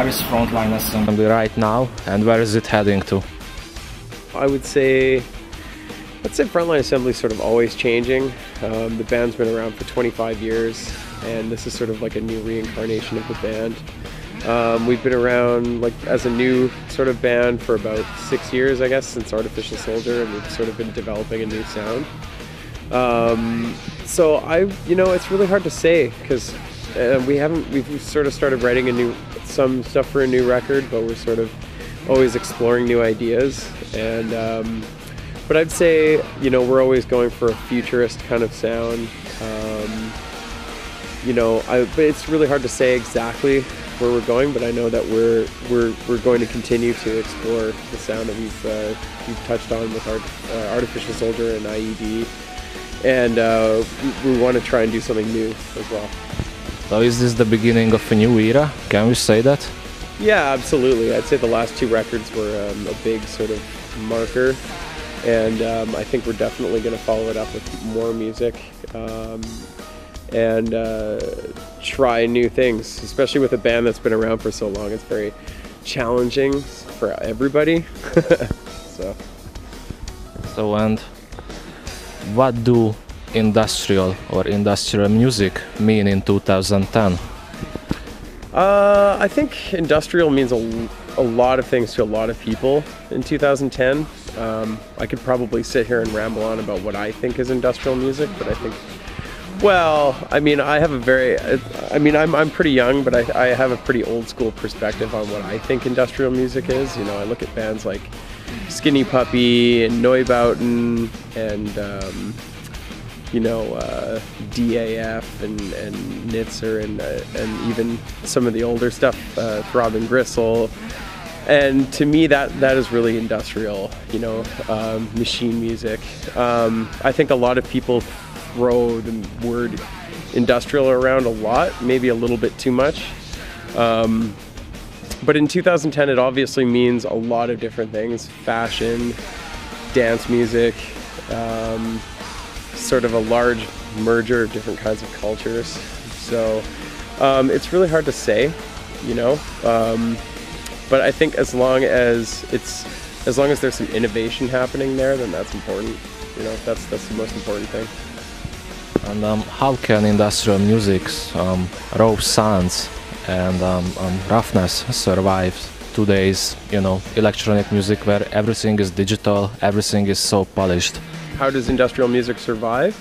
Where is frontline assembly right now, and where is it heading to? I'd say frontline assembly is sort of always changing. The band's been around for 25 years, and this is sort of like a new reincarnation of the band. We've been around like as a new sort of band for about 6 years, I guess, since Artificial Soldier, and we've sort of been developing a new sound. So it's really hard to say because we've sort of started writing some stuff for a new record, but we're sort of always exploring new ideas. And but I'd say we're always going for a futurist kind of sound. But it's really hard to say exactly where we're going, but I know that we're going to continue to explore the sound that we've touched on with Artificial Soldier and IED, and we want to try and do something new as well. So is this the beginning of a new era? Can we say that? Yeah, absolutely. I'd say the last 2 records were a big sort of marker, and I think we're definitely going to follow it up with more music and try new things, especially with a band that's been around for so long. It's very challenging for everybody. So, and what do industrial music mean in 2010? I think industrial means a lot of things to a lot of people in 2010. I could probably sit here and ramble on about what I think is industrial music, but I think, well, I mean, I'm pretty young, but I have a pretty old school perspective on what I think industrial music is. I look at bands like Skinny Puppy and Neubauten and DAF and Nitzer and even some of the older stuff, Throbbing Gristle. And to me, that is really industrial, machine music. I think a lot of people throw the word industrial around a lot, maybe a little bit too much. But in 2010, it obviously means a lot of different things: fashion, dance music, sort of a large merger of different kinds of cultures. So it's really hard to say, but I think as long as there's some innovation happening there, then that's important. That's the most important thing. And how can industrial music's raw sounds and roughness survive today's electronic music, where everything is digital, everything is so polished? How does industrial music survive?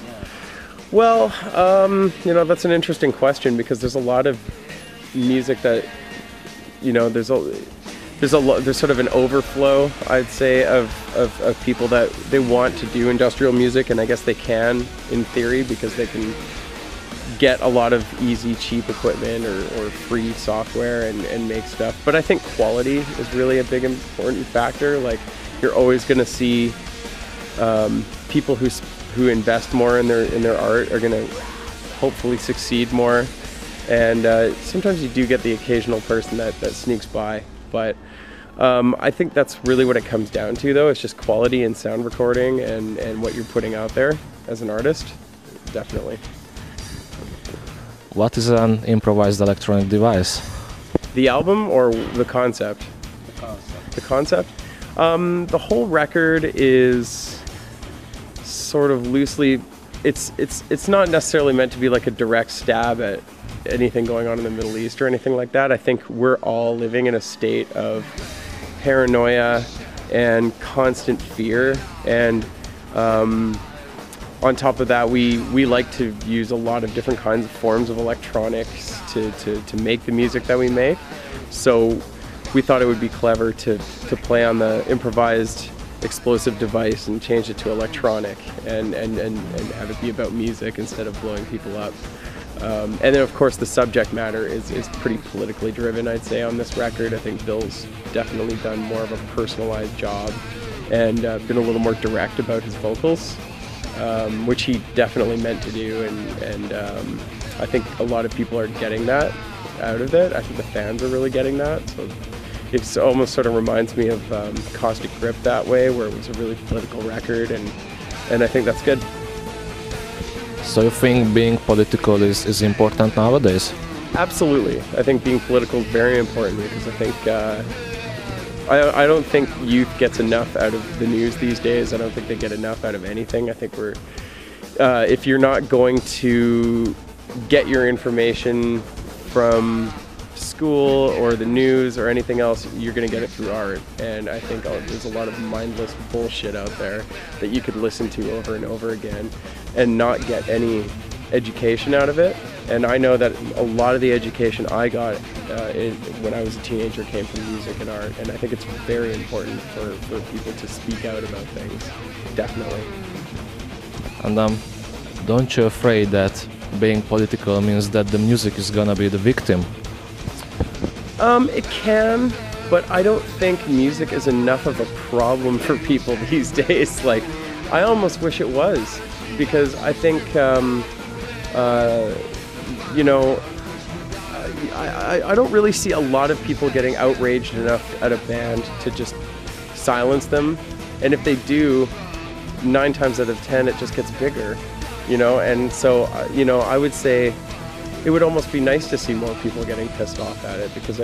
Well, that's an interesting question, because there's a lot of music that there's sort of an overflow, I'd say, of people that they want to do industrial music, and I guess they can in theory, because they can get a lot of easy, cheap equipment or free software and make stuff. But I think quality is really a big important factor. Like, you're always going to see people who invest more in their art are going to hopefully succeed more. And sometimes you do get the occasional person that sneaks by, but I think that's really what it comes down to, though. It's just quality in sound recording and what you're putting out there as an artist, definitely. What is an improvised electronic device? The album or the concept? The concept. The whole record is sort of loosely. It's not necessarily meant to be like a direct stab at anything going on in the Middle East or anything like that. I think we're all living in a state of paranoia and constant fear, and on top of that, we like to use a lot of different kinds of forms of electronics to make the music that we make. So we thought it would be clever to play on the improvised explosive device and change it to electronic and have it be about music instead of blowing people up. And then, of course, the subject matter is pretty politically driven, I'd say, on this record. I think Bill's definitely done more of a personalized job and been a little more direct about his vocals, which he definitely meant to do. And I think a lot of people are getting that out of it. I think the fans are really getting that. So it almost sort of reminds me of Caustic Grip that way, where it was a really political record, and I think that's good. So you think being political is important nowadays? Absolutely. I think being political is very important because I think I don't think youth gets enough out of the news these days. I don't think they get enough out of anything. I think if you're not going to get your information from school or the news or anything else, you're going to get it through art. And I think there's a lot of mindless bullshit out there that you could listen to over and over again and not get any education out of it. And I know that a lot of the education I got when I was a teenager came from music and art, and I think it's very important for people to speak out about things, definitely. And don't you afraid that being political means that the music is gonna be the victim? It can, but I don't think music is enough of a problem for people these days. Like, I almost wish it was, because I think, you know, I don't really see a lot of people getting outraged enough at a band to just silence them. And if they do, 9 times out of 10, it just gets bigger, you know? And so, you know, I would say it would almost be nice to see more people getting pissed off at it, because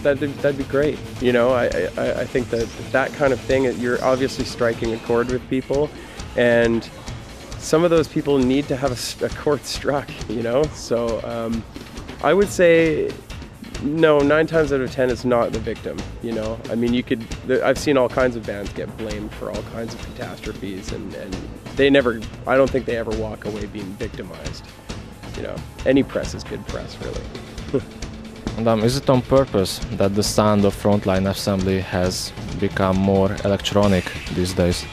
that'd be great. You know, I think that kind of thing, you're obviously striking a chord with people, and some of those people need to have a chord struck, you know? So I would say, no, 9 times out of 10 it's not the victim, you know? I mean, I've seen all kinds of bands get blamed for all kinds of catastrophes, and I don't think they ever walk away being victimized. You know, any press is good press, really. And is it on purpose that the sound of Frontline Assembly has become more electronic these days?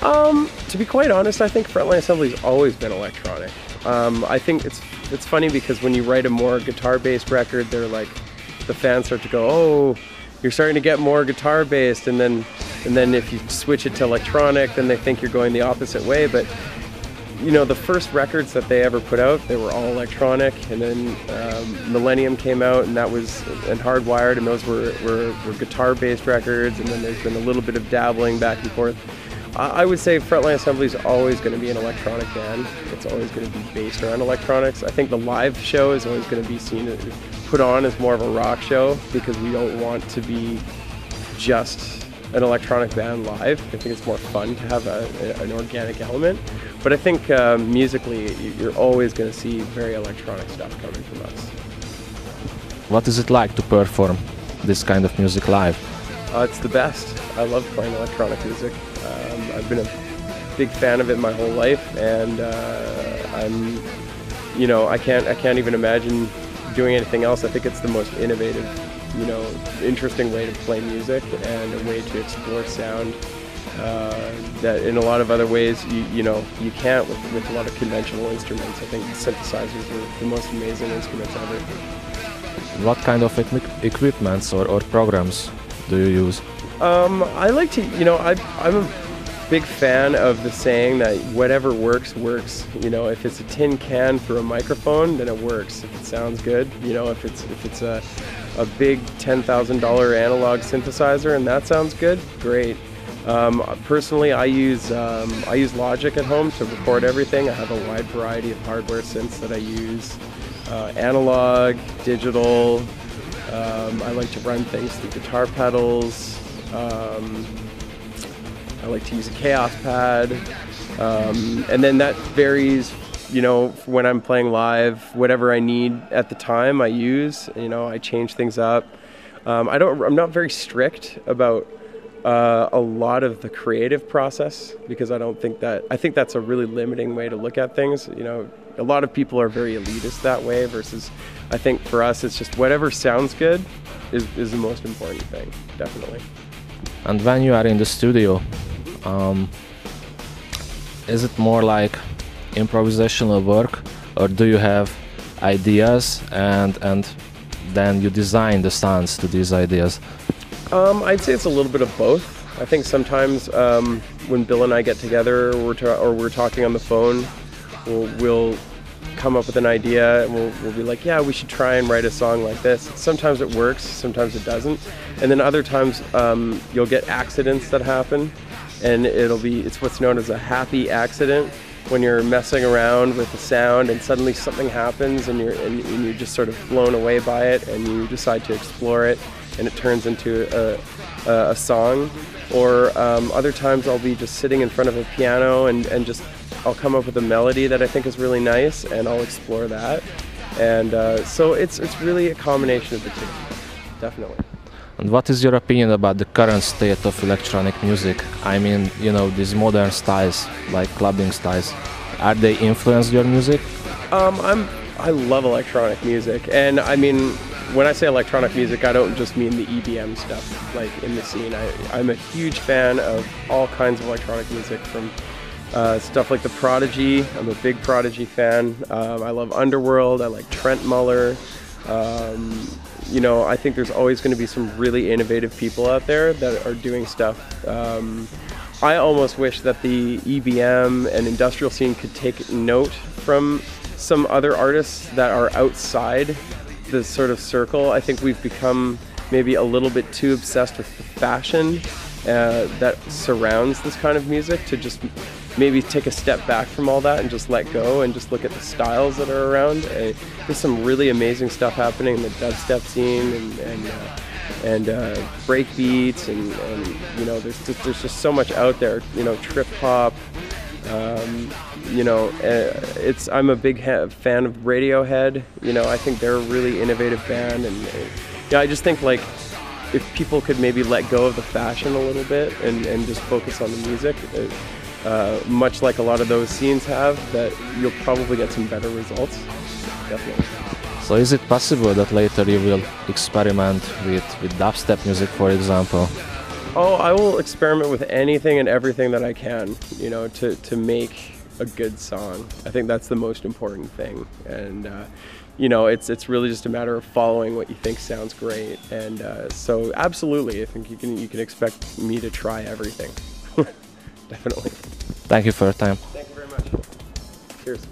To be quite honest, I think Frontline Assembly's always been electronic. I think it's funny because when you write a more guitar-based record, they're like, the fans start to go, oh, you're starting to get more guitar-based, and then if you switch it to electronic, then they think you're going the opposite way. But you know, the first records that they ever put out, they were all electronic, and then Millennium came out, and Hardwired, and those were guitar-based records, and then there's been a little bit of dabbling back and forth. I would say Frontline Assembly is always going to be an electronic band. It's always going to be based around electronics. I think the live show is always going to be put on as more of a rock show, because we don't want to be just an electronic band live. I think it's more fun to have an organic element. But I think musically, you're always going to see very electronic stuff coming from us. What is it like to perform this kind of music live? It's the best. I love playing electronic music. I've been a big fan of it my whole life, and I can't even imagine doing anything else. I think it's the most innovative, you know, interesting way to play music, and a way to explore sound that in a lot of other ways you can't with a lot of conventional instruments. I think synthesizers are the most amazing instruments ever. What kind of equipments or programs do you use? I like to, you know, I'm a big fan of the saying that whatever works, works. You know, if it's a tin can through a microphone, then it works. If it sounds good, you know, if it's a big $10,000 analog synthesizer and that sounds good, great. Personally, I use Logic at home to record everything. I have a wide variety of hardware synths that I use, analog, digital. I like to run things through guitar pedals. I like to use a Chaos pad, and then that varies, you know, when I'm playing live. Whatever I need at the time, I use. You know, I change things up. I'm not very strict about a lot of the creative process, because I think that's a really limiting way to look at things. You know, a lot of people are very elitist that way, versus I think for us it's just whatever sounds good is the most important thing, definitely. And when you are in the studio, is it more like improvisational work, or do you have ideas and then you design the sounds to these ideas? I'd say it's a little bit of both. I think sometimes when Bill and I get together, or we're talking on the phone, we'll come up with an idea, and we'll be like, yeah, we should try and write a song like this. Sometimes it works, sometimes it doesn't. And then other times you'll get accidents that happen, and it's what's known as a happy accident, when you're messing around with the sound and suddenly something happens and you're just sort of blown away by it and you decide to explore it and it turns into a song. Or other times I'll be just sitting in front of a piano and just I'll come up with a melody that I think is really nice and I'll explore that. And so it's really a combination of the two, definitely. And what is your opinion about the current state of electronic music? I mean, you know, these modern styles, like clubbing styles, are they influenced your music? I love electronic music, and I mean, when I say electronic music, I don't just mean the EBM stuff, like in the scene. I'm a huge fan of all kinds of electronic music, from stuff like The Prodigy. I'm a big Prodigy fan. I love Underworld. I like Trent Muller. You know, I think there's always going to be some really innovative people out there that are doing stuff. I almost wish that the EBM and industrial scene could take note from some other artists that are outside the sort of circle. I think we've become maybe a little bit too obsessed with the fashion that surrounds this kind of music, to just maybe take a step back from all that and just let go and just look at the styles that are around. There's some really amazing stuff happening in the dubstep scene and break beats and you know, there's just so much out there. You know, trip hop. You know, I'm a big fan of Radiohead. You know, I think they're a really innovative band, and yeah, I just think like if people could maybe let go of the fashion a little bit and just focus on the music, much like a lot of those scenes have, that you'll probably get some better results. Definitely. So is it possible that later you will experiment with dubstep music, for example? Oh, I will experiment with anything and everything that I can, you know, to make a good song. I think that's the most important thing. And you know, it's really just a matter of following what you think sounds great. And so absolutely, I think you can expect me to try everything. Definitely. Thank you for your time. Thank you very much. Cheers.